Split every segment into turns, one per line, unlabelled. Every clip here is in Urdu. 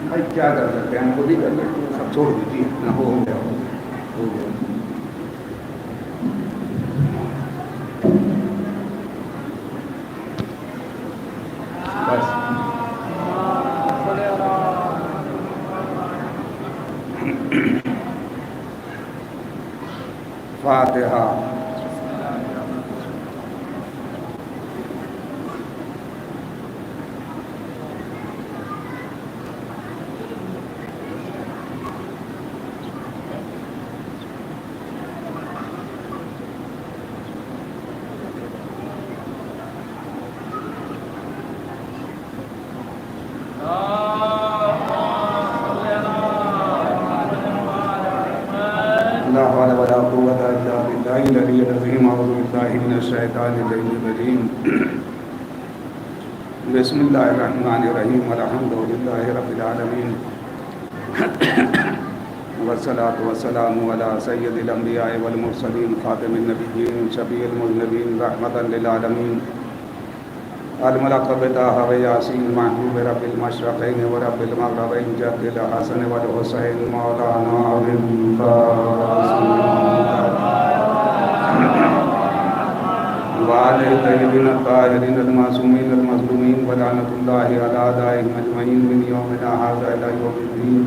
بھائی کیا کر سکتے ہیں، ہم خود ہی کر سکتے ہیں، سب چھوڑ دیجیے نہ ہو گیا ہو گیا بس فاتحہ. لا حول ولا قوة إلا بالله العلي العظيم. أعوذ بالله من الشيطان الرجيم. بسم الله الرحمن الرحيم. الحمد لله رب العالمين. والصلاة والسلام على سيد الأنبياء والمرسلين خاتم النبيين شفيع المذنبين رحمة للعالمين الملقب طه وياسين محبوب رب المشرقين ورب المغربين جد الحسن والحسين مولانا أبي القاسم وعلى الطيبين الطاهرين المعصومين المظلومين ولعنة الله على أعدائهم أجمعين من يومنا هذا إلى يوم الدين.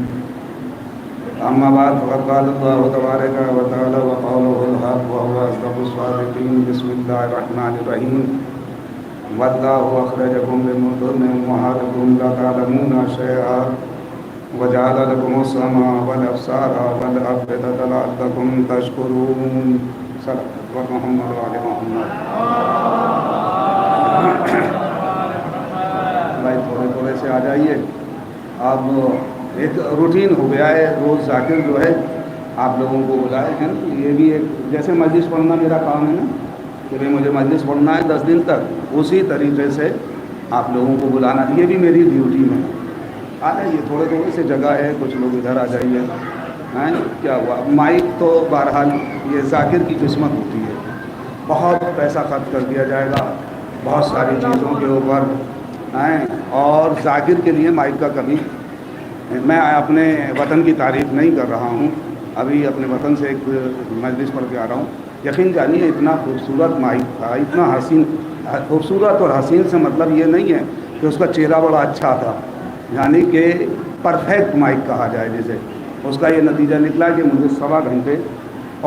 أما بعد فقد قال الله تبارك وتعالى وقوله الحق وهو أصدق الصادقين. بسم الله الرحمن الرحيم. والله أخرجكم من بطون أمهاتكم لا تعلمون شيئا وجعل لكم السمع والأبصار والأفئدة لعلكم تشكرون. صدق محمد وعلى محمد. بھائی تھوڑے سے آ جائیے. آپ ایک روٹین ہو گیا ہے، روز ذاکر جو ہے آپ لوگوں کو بلائے ہیں. یہ بھی ایک جیسے مجلس پڑھنا میرا کام ہے نا کہ بھائی مجھے مجلس پڑھنا ہے 10 دن تک، اسی طریقے سے آپ لوگوں کو بلانا، یہ بھی میری ڈیوٹی میں. آ جائیے، تھوڑے سے جگہ ہے، کچھ لوگ ادھر آ جائیے. کیا ہوا مائک تو بہرحال یہ ذاکر کی قسمت ہوتی ہے، بہت پیسہ خرچ کر دیا جائے گا بہت ساری چیزوں کے اوپر اور ذاکر کے لیے مائک کا کبھی. میں اپنے وطن کی تعریف نہیں کر رہا ہوں، ابھی اپنے وطن سے ایک مجلس پڑھ کے آ رہا ہوں. یقین جانیے اتنا خوبصورت مائک تھا، اتنا حسین. خوبصورت اور حسین سے مطلب یہ نہیں ہے کہ اس کا چہرہ بڑا اچھا تھا، یعنی کہ پرفیکٹ مائک کہا جائے جسے. اس کا یہ نتیجہ نکلا کہ مجھے 7 گھنٹے.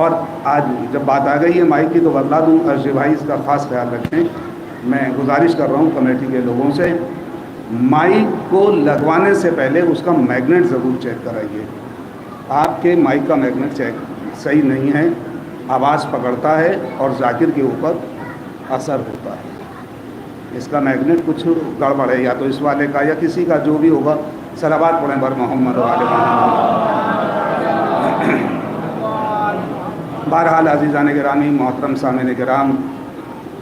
اور آج جب بات آ گئی ہے مائک کی تو بتلا دوں، ارشد بھائی اس کا خاص خیال رکھیں. میں گزارش کر رہا ہوں کمیٹی کے لوگوں سے، مائک کو لگوانے سے پہلے اس کا میگنیٹ ضرور چیک کرائیے. آپ کے مائک کا میگنیٹ چیک صحیح نہیں ہے، آواز پکڑتا ہے اور ذاکر کے اوپر اثر ہوتا ہے. اس کا میگنیٹ کچھ گڑبڑ ہے، یا تو اس والے کا یا کسی کا جو بھی ہوگا. صلوات پڑھیں بر محمد و آل محمد. بہرحال عزیزان گرامی، محترم سامعین کرام،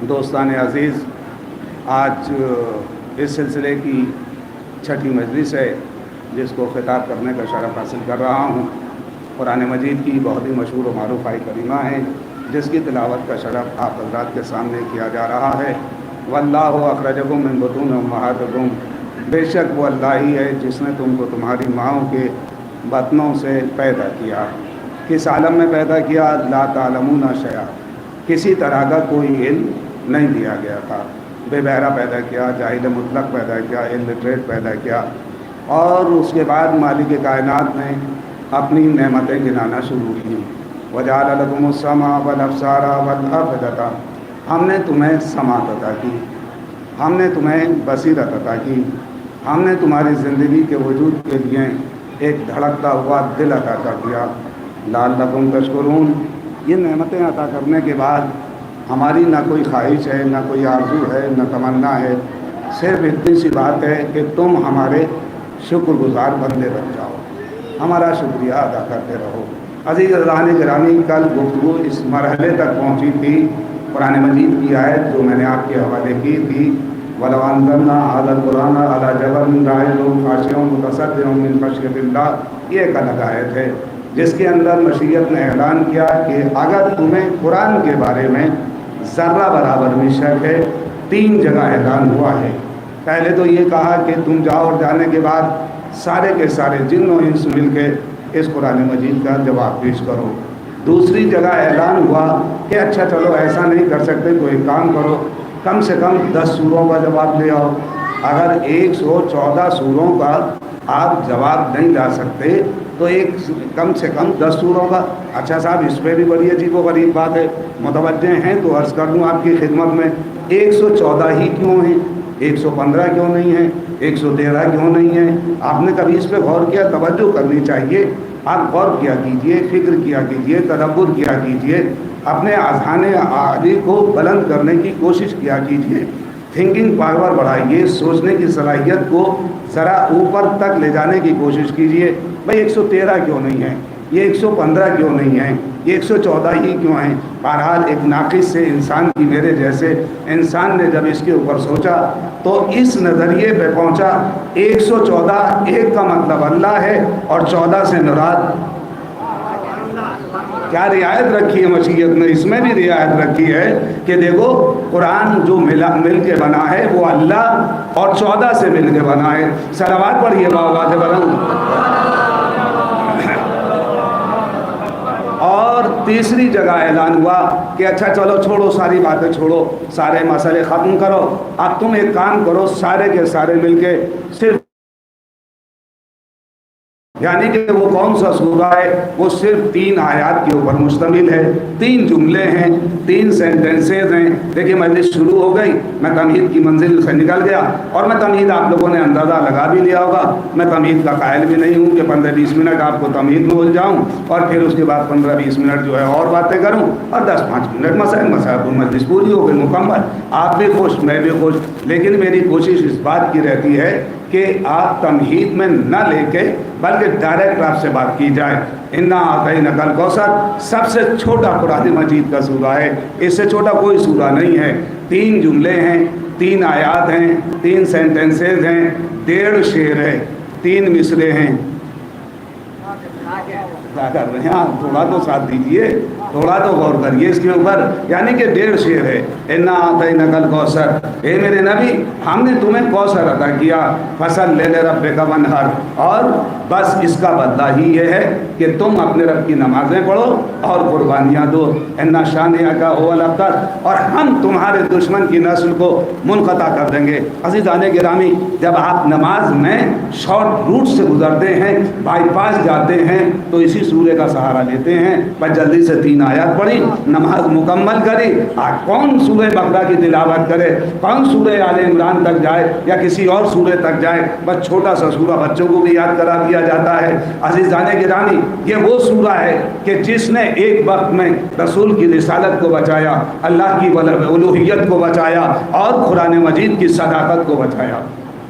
دوستان عزیز، آج اس سلسلے کی 6ٹھی مجلس ہے جس کو خطاب کرنے کا شرف حاصل کر رہا ہوں. قرآن مجید کی بہت ہی مشہور و معروف آیت کریمہ ہے جس کی تلاوت کا شرف آپ حضرات کے سامنے کیا جا رہا ہے. واللہ اخرجکم من بطون امہاتکم، بے شک وہ اللہ ہی ہے جس نے تم کو تمہاری ماؤں کے بطنوں سے پیدا کیا. کس عالم میں پیدا کیا؟ لا تعلمون شیئا، کسی طرح کا کوئی علم نہیں دیا گیا تھا. بے بہرا پیدا کیا، جاہل مطلق پیدا کیا، الٹریٹ پیدا کیا. اور اس کے بعد مالک کائنات نے اپنی نعمتیں گنانا شروع کی. وجعل لکم السمع والابصار والافئدۃ، ہم نے تمہیں سماعت عطا کی، ہم نے تمہیں بصیرت عطا کی، ہم نے تمہاری زندگی کے وجود کے لیے ایک دھڑکتا ہوا دل عطا کر دیا. لعلکم تشکرون. یہ نعمتیں عطا کرنے کے بعد ہماری نہ کوئی خواہش ہے، نہ کوئی آرزو ہے، نہ تمنا ہے، صرف اتنی سی بات ہے کہ تم ہمارے شکر گزار بندے بن جاؤ، ہمارا شکریہ ادا کرتے رہو. عزیز رضان گرامی، کل گفتگو اس مرحلے تک پہنچی تھی قرآن مجید کی آیت جو میں نے آپ کے حوالے کی تھی، وَلَوْ أَنزَلْنَا هَذَا الْقُرْآنَ عَلَى جَبَلٍ رَأَيْتَهُ خَاشِعًا مُتَصَدِّعًا مِنْ خَشْيَةِ اللَّهِ. یہ ایک الگ آیت ہے جس کے اندر مشیت نے اعلان کیا کہ اگر تمہیں قرآن کے بارے میں ذرہ برابر بھی شک ہے، 3 جگہ اعلان ہوا ہے پہلے تو یہ کہا کہ تم جاؤ اور جانے کے بعد سارے کے سارے جن و انس مل کے اس قرآن مجید کا جواب پیش کرو۔ دوسری جگہ اعلان ہوا کہ اچھا چلو ایسا نہیں کر سکتے تو ایک کام کرو، کم سے کم 10 سوروں کا جواب لے آؤ۔ اگر 114 سوروں کا آپ جواب نہیں لا سکتے تو کم سے کم 10 سوروں کا۔ اچھا صاحب، اس پہ بھی بڑی عجیب و غریب بات ہے، متوجہ ہیں تو عرض کر دوں آپ کی خدمت میں، 114 ہی کیوں ہیں؟ 115 کیوں نہیں ہیں؟ 113 کیوں نہیں ہیں؟ آپ نے کبھی اس پہ غور کیا؟ توجہ کرنی چاہیے۔ آپ غور کیا کیجئے، فکر کیا کیجئے، تدبر کیا کیجئے، اپنے اذہان عقلی کو بلند کرنے کی کوشش کیا کیجئے، تھنکنگ پاور بڑھائیے، سوچنے کی صلاحیت کو ذرا اوپر تک لے جانے کی کوشش کیجئے۔ بھائی 113 کیوں نہیں ہے؟ یہ 115 کیوں نہیں ہے؟ یہ 114 ہی کیوں ہیں؟ بہرحال ایک ناقص سے انسان کی، میرے جیسے انسان نے جب اس کے اوپر سوچا تو اس نظریے پہ پہنچا 114 ایک کا مطلب اللہ ہے اور 14 سے مراد کیا رعایت رکھی ہے مشیت نے؟ اس میں بھی رعایت رکھی ہے کہ دیکھو قرآن جو مل کے بنا ہے وہ اللہ اور 14 سے مل کے بنا ہے۔ صلوات پڑھیے باوات بلند۔ اور تیسری جگہ اعلان ہوا کہ اچھا چلو چھوڑو، ساری باتیں چھوڑو، سارے مسئلے ختم کرو، اب تم ایک کام کرو، سارے کے سارے مل کے صرف، یعنی کہ وہ کون سا سورہ ہے؟ وہ صرف 3 آیات کے اوپر مشتمل ہے، 3 جملے ہیں، 3 سینٹنسز ہیں۔ دیکھیے مجلس شروع ہو گئی، میں تمہید کی منزل سے نکل گیا، اور میں تمہید آپ لوگوں نے اندازہ لگا بھی لیا ہوگا، میں تمہید کا قائل بھی نہیں ہوں کہ 15-20 منٹ آپ کو تمہید میں الجھاؤں اور پھر اس کے بعد 15-20 منٹ جو ہے اور باتیں کروں اور 10-5 منٹ مسائل مجلس پوری ہو گئی مکمل، آپ بھی خوش میں بھی خوش۔ لیکن میری کوشش اس بات کی رہتی ہے کہ آپ تمہید میں نہ لے کے بلکہ ڈائریکٹ آپ سے بات کی جائے۔ انا اعطیناک الکوثر سب سے چھوٹا قرآن مجید کا سورہ ہے، اس سے چھوٹا کوئی سورہ نہیں ہے۔ 3 جملے ہیں، 3 آیات ہیں، 3 سینٹنسز ہیں، 1.5 شعر ہے، 3 مصرے ہیں۔ کیا کر رہے ہیں آپ؟ تھوڑا تو ساتھ دیجئے، تھوڑا تو غور کریے اس کے اوپر، یعنی کہ 1.5 شعر ہے۔ انا اعطیناک الکوثر، اے میرے نبی ہم نے تمہیں کوثر عطا کیا، فصل لربک وانحر، اور بس اس کا بدلہ ہی یہ ہے کہ تم اپنے رب کی نمازیں پڑھو اور قربانیاں دو۔ انا شانئک هو الابتر، اور ہم تمہارے دشمن کی نسل کو منقطع کر دیں گے۔ عزیزان گرامی، جب آپ نماز میں شارٹ روٹ سے گزرتے ہیں، بائی پاس جاتے ہیں تو اسی سورے کا سہارا لیتے ہیں، بس جلدی سے 3 آیات پڑھی، نماز مکمل کری۔ آج کون سورہ بقرہ کی تلاوت کرے، کون سورہ آل عمران تک جائے یا کسی اور سورے تک جائے، بس چھوٹا سا سورہ بچوں کو بھی یاد کرا دیا جاتا ہے۔ عزیزان گرامی، یہ وہ سورہ ہے کہ جس نے ایک وقت میں رسول کی رسالت کو بچایا، اللہ کی الوہیت کو بچایا اور قرآن مجید کی صداقت کو بچایا۔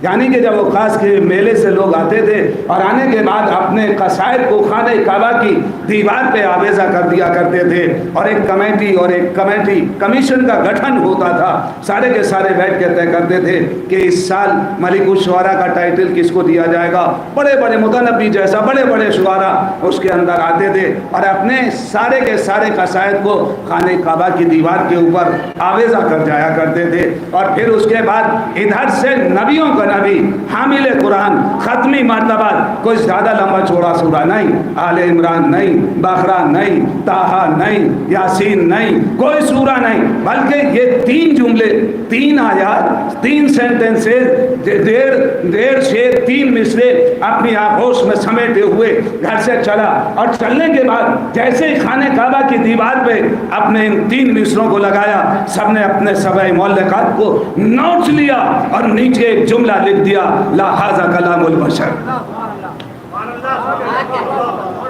یعنی کہ جب وہ خاص کے میلے سے لوگ آتے تھے اور آنے کے بعد اپنے قصائد کو خانہ کعبہ کی دیوار پہ آویزہ کر دیا کرتے تھے، اور ایک کمیٹی کمیشن کا گٹھن ہوتا تھا، سارے کے سارے بیٹھ کے طے کرتے تھے کہ اس سال ملک الشعراء کا ٹائٹل کس کو دیا جائے گا۔ بڑے بڑے متنبی جیسا بڑے بڑے شعراء اس کے اندر آتے تھے اور اپنے سارے کے سارے قصائد کو خانہ کعبہ کی دیوار کے اوپر آویزہ کر جایا کرتے تھے، اور پھر اس کے بعد ادھر سے نبیوں کا نبی حامل قرآن ختمی مرتبہ، کوئی زیادہ لمبا چوڑا سورہ نہیں، آل عمران نہیں، بقرہ نہیں، طٰہٰ نہیں، یاسین نہیں، کوئی سورہ نہیں، بلکہ یہ 3 جملے، 3 آیات، 3 سینٹنسز، 1.5 شعر، 3 مصرے اپنی آغوش میں سمیٹے ہوئے گھر سے چلا، اور چلنے کے بعد جیسے ہی خانہ کعبہ کی دیوار پہ اپنے ان 3 مصروں کو لگایا، سب نے اپنے سبع معلقات کو نوٹ لیا اور نیچے ایک جملہ لکھ دیا، لا ھذا کلام البشر،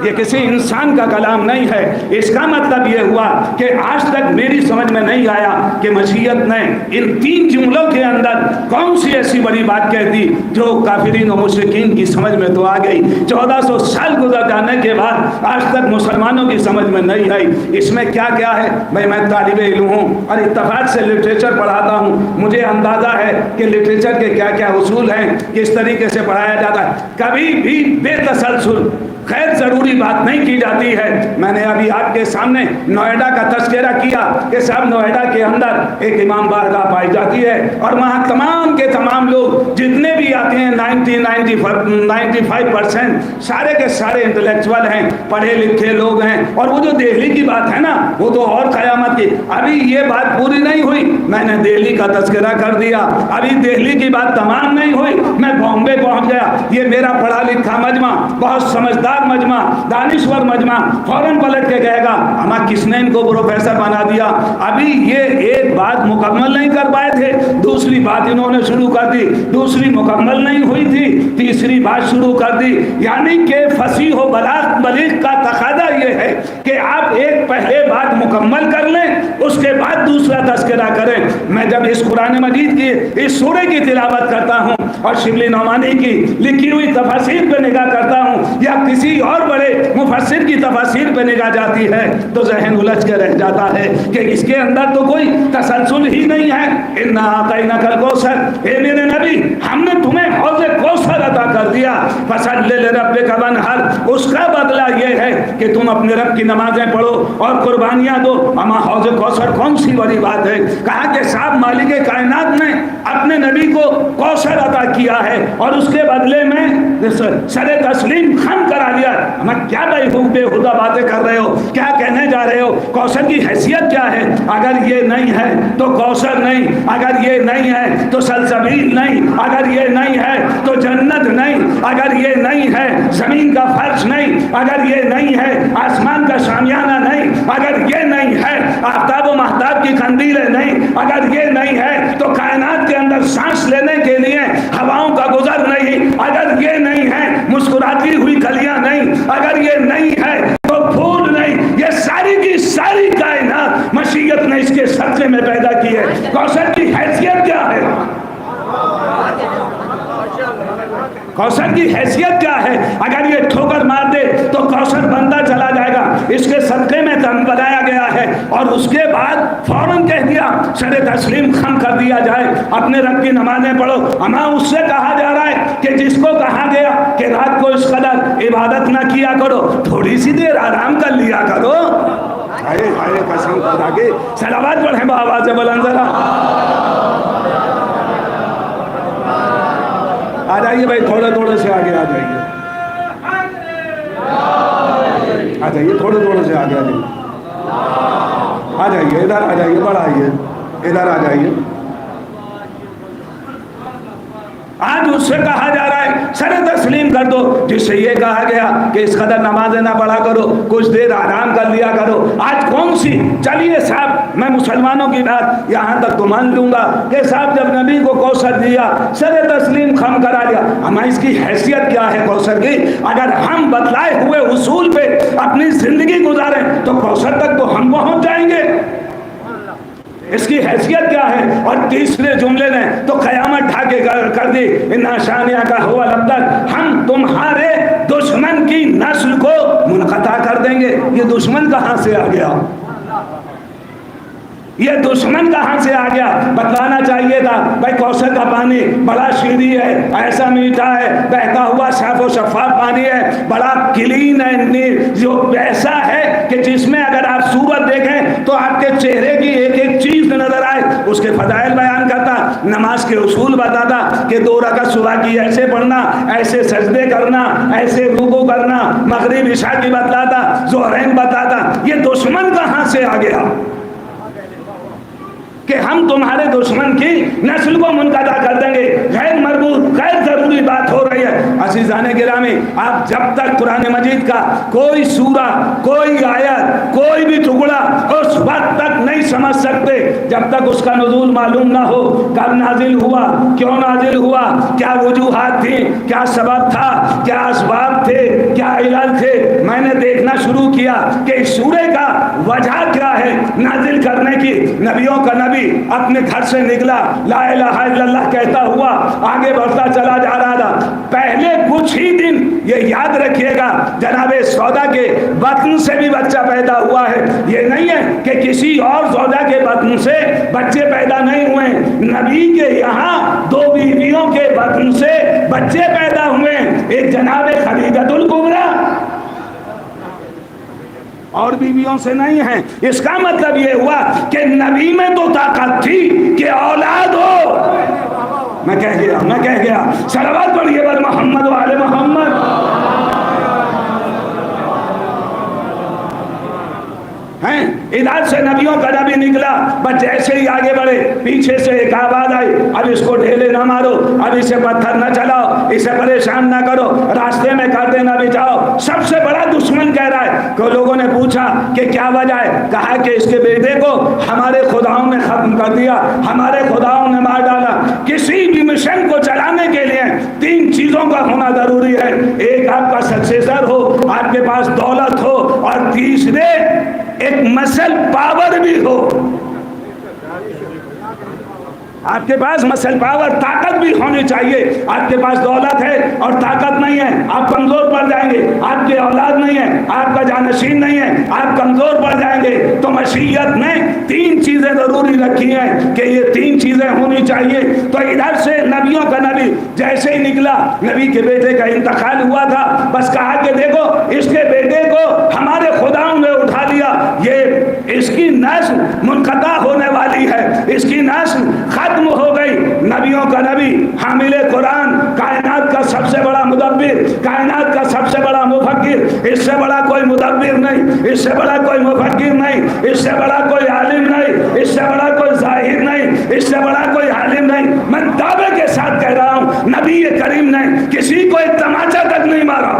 یہ کسی انسان کا کلام نہیں ہے۔ اس کا مطلب یہ ہوا کہ آج تک میری سمجھ میں نہیں آیا کہ مشیت نے ان 3 جملوں کے اندر کون سی ایسی بڑی بات کہہ دی جو کافرین و مشرکین کی سمجھ میں تو آ گئی، 1400 سال گزر جانے کے بعد آج تک مسلمانوں کی سمجھ میں نہیں آئی۔ اس میں کیا کیا ہے؟ میں طالب علم ہوں اور اتفاق سے لٹریچر پڑھاتا ہوں، مجھے اندازہ ہے کہ لٹریچر کے کیا کیا اصول ہیں، کس طریقے سے پڑھایا جاتا ہے۔ کبھی بھی بے تسلسل غیر ضروری بات نہیں کی جاتی ہے۔ میں نے ابھی آپ کے سامنے نوئیڈا کا تذکرہ کیا کہ صاحب نوئیڈا کے اندر ایک امام بارگاہ پائی جاتی ہے اور وہاں تمام کے تمام لوگ جتنے بھی آتے ہیں 95% سارے کے سارے انٹلیکچوئل ہیں، پڑھے لکھے لوگ ہیں۔ اور وہ جو دہلی کی بات ہے نا وہ تو اور قیامت کی، ابھی یہ بات پوری نہیں ہوئی، میں نے دہلی کا تذکرہ کر دیا، ابھی دہلی کی بات تمام نہیں ہوئی، میں بامبے پہنچ گیا، یہ میرا پڑھا لکھا مجمع، بہت سمجھدار مجمع، دانشور مجمع، فوراً پلٹ کے کہے گا ہمیں کس نے ان کو پروفیسر بنا دیا؟ ابھی یہ ایک بات مکمل نہیں کر پائے تھے، دوسری بات انہوں نے شروع کر دی، دوسری مکمل نہیں ہوئی تھی، تیسری بات شروع کر دی۔ یعنی کہ فصیح و بلیغ کا تقاضا یہ ہے کہ آپ ایک پہلے بات مکمل کر لیں، اس کے بعد دوسرا تذکرہ کریں۔ میں جب اس قرآن مجید کی اس سورے کی تلاوت کرتا ہوں اور شبلی نعمانی کی لکھی ہوئی تفاسیر پہ نگاہ کرتا ہوں یا کسی اور بڑے مفسر کی تفاسیر پہ نگاہ جاتی ہے تو ذہن الجھ کے رہ جاتا ہے کہ اس کے اندر تو کوئی تسلسل ہی نہیں ہے۔ اِنَّا أَعْطَيْنَاكَ الْكَوْثَرَ، اے میرے نبی ہم نے تمہیں حوض کوثر عطا کر دیا، فَصَلِّ لِرَبِّكَ وَانْحَرْ، اس کا بدلہ یہ ہے کہ تم اپنے رب کی نمازیں پڑھو اور قربانیاں دو۔ اما حوض کوثر کون سی بڑی بات ہے؟ کہا کہ صاحب مالک کائنات نے اپنے نبی کو کوثر عطا کیا ہے اور اس کے بدلے میں سر تسلیم خم کرا دیا۔ ہمیں کیا بے خدا باتیں کر رہے ہو، کیا کہنے جا رہے ہو؟ کوثر کی حیثیت کیا ہے؟ اگر یہ نہیں ہے تو کوثر نہیں، اگر یہ نہیں ہے تو سلسبیل نہیں، اگر یہ نہیں ہے تو جنت نہیں، اگر یہ نہیں ہے زمین کا فرش نہیں، اگر یہ نہیں ہے آسمان کا شامیانہ نہیں، اگر یہ نہیں ہے آفتاب و مہتاب کی قندیلیں نہیں، اگر یہ نہیں ہے تو کائنات کے اندر سانس لینے کے لیے ہواؤں کا گزر نہیں، اگر یہ نہیں ہے مسکراتی ہوئی کلیاں نہیں، اگر یہ نہیں ہے تو پھول نہیں، یہ ساری کی ساری کائنات مشیت نے اس کے صدقے میں پیدا کی ہے۔ کوثر کی حیثیت کیا ہے؟ کوثر کی حیثیت کیا ہے؟ اگر یہ ٹھوکر مار دے تو کوثر بندہ چلا جائے گا، اس کے صدقے میں دم بنایا گیا ہے اور اس کے بعد فوراً کہہ دیا سر تسلیم خم کر دیا جائے، اپنے رب کی نمازیں پڑھو۔ اما اس سے کہا جا رہا ہے کہ جس کو کہا گیا کہ رات کو اس قدر عبادت نہ کیا کرو، تھوڑی سی دیر آرام کر لیا کرو۔ ہائے ہائے قسم خدا کی، صلوات پڑھیں بآواز بلند ذرا۔ آ جائیے بھائی، تھوڑے تھوڑے سے آگے آ جائیے، آ جائیے تھوڑے تھوڑے سے آگے آ جائیے، آ جائیے ادھر آ جائیے، بڑھ آئیے ادھر آ جائیے۔ آج اس سے کہا جا رہا ہے سر تسلیم کر دو، جس سے یہ کہا گیا کہ اس قدر نمازیں نہ پڑھا کرو، کچھ دیر آرام کر لیا کرو۔ آج کون سی؟ چلیے صاحب میں مسلمانوں کی بات یہاں تک تو مان لوں گا کہ صاحب جب نبی کو کوثر دیا، سر تسلیم خم کرا دیا، ہمیں اس کی حیثیت کیا ہے کوثر کی؟ اگر ہم بتلائے ہوئے اصول پہ اپنی زندگی گزاریں تو کوثر تک تو ہم پہنچ جائیں گے۔ اس کی حیثیت کیا ہے؟ اور تیسرے جملے نے تو قیامت ڈھاکے کر دی، اِنَّا شَانِئَکَ هُوَ الْأَبْتَرُ، ہم تمہارے دشمن کی نسل کو منقطع کر دیں گے۔ یہ دشمن کہاں سے آ گیا؟ یہ دشمن کہاں سے آ گیا؟ بتلانا چاہیے تھا بھائی کوثر کا پانی بڑا شیریں ہے، ایسا میٹھا ہے، بہتا ہوا صاف و شفاف پانی ہے، بڑا کلین ہے، جو ایسا ہے کہ جس میں اگر آپ صورت دیکھیں تو آپ کے چہرے کی ایک ایک چیز نظر آئے۔ اس کے فضائل بیان کرتا، نماز کے اصول بتاتا کہ 2 رکعت صبح کی ایسے پڑھنا، ایسے سجدے کرنا، ایسے رکوع کرنا، مغرب عشاء کی بتلاتا، ظہرین بتاتا۔ یہ دشمن کہاں سے آ گیا کہ ہم تمہارے دشمن کی نسل کو منقطع کر دیں گے؟ غیر مربوط، غیر ضروری بات ہو رہی ہے۔ عزیزان گرامی، آپ جب تک قرآن مجید کا کوئی سورہ، کوئی آیت، کوئی بھی ٹکڑا اس وقت تک نہیں سمجھ سکتے جب تک اس کا نزول معلوم نہ ہو، کب نازل ہوا، کیوں نازل ہوا، کیا وجوہات تھیں، کیا سبب تھا، کیا اسباب تھے، کیا علل تھے۔ میں نے دیکھنا شروع کیا کہ اس سورے کا وجہ کیا ہے نازل کرنے کی۔ نبیوں کا نبی اپنے گھر سے نکلا، لا الہ الا اللہ کہتا ہوا آگے بڑھتا چلا جا رہا تھا۔ پہلے کچھ ہی دن یہ یاد رکھیے گا، جناب سودا کے بطن سے بھی بچہ پیدا ہوا ہے۔ یہ نہیں ہے کہ کسی اور سودا کے بطن سے بچے پیدا نہیں ہوئے، نبی کے یہاں 2 بیویوں کے بطن سے بچے پیدا ہوئے، ایک جناب خدیجہ الکبریٰ
اور بیویوں سے نہیں ہیں. اس کا مطلب یہ ہوا کہ نبی میں تو طاقت تھی کہ اولاد ہو. میں کہہ گیا صلوات پڑھیے بر محمد و آل محمد. ادھر سے نبیوں کا نبی نکلا، بس جیسے ہی آگے بڑھے پیچھے سے ایک آواز آئی، اب اس کو ڈھیلے نہ مارو، اب اسے پتھر نہ چلاؤ، اسے پریشان نہ کرو، راستے میں کاٹے نہ بچاؤ. سب سے بڑا دشمن کہہ رہا ہے. کہ لوگوں نے پوچھا کہ کیا وجہ ہے؟ کہا کہ اس کے بیٹے کو ہمارے خداؤں نے ختم کر دیا، ہمارے خداؤں نے مار ڈالا. کسی بھی مشن کو چلانے کے لیے 3 چیزوں کا ہونا ضروری ہے. ایک آپ کا سکسیسر ہو، آپ کے پاس دولت ہو، اور تیسرے ایک مسل پاور بھی ہو. آپ کے پاس مسل پاور، طاقت بھی ہونی چاہیے. آپ کے پاس دولت ہے اور طاقت نہیں ہے، آپ کمزور پڑ جائیں گے. آپ کی اولاد نہیں ہے، آپ کا جانشین نہیں ہے، آپ کمزور پڑ جائیں گے. تو مشیت نے 3 چیزیں ضروری رکھی ہیں کہ یہ 3 چیزیں ہونی چاہیے. تو ادھر سے نبیوں کا نبی جیسے ہی نکلا، نبی کے بیٹے کا انتقال ہوا تھا. بس کہا کہ دیکھو اس کے بیٹے کو ہمارے خداؤں نے اٹھا لیا، یہ اس کی نسل منقطع ہونے والی ہے، اس کی نسل ختم ہو گئی. نبیوں کا نبی، حامل قرآن، کائنات کا سب سے بڑا مدبر، کائنات کا سب سے بڑا مفکر. اس سے بڑا کوئی مدبر نہیں، اس سے بڑا کوئی مفکر نہیں، اس سے بڑا کوئی عالم نہیں، اس سے بڑا کوئی ظاہر نہیں، اس سے بڑا کوئی عالم نہیں. میں دعوے کے ساتھ کہہ رہا ہوں، نبی کریم نے کسی کو ایک تماچا تک نہیں مارا.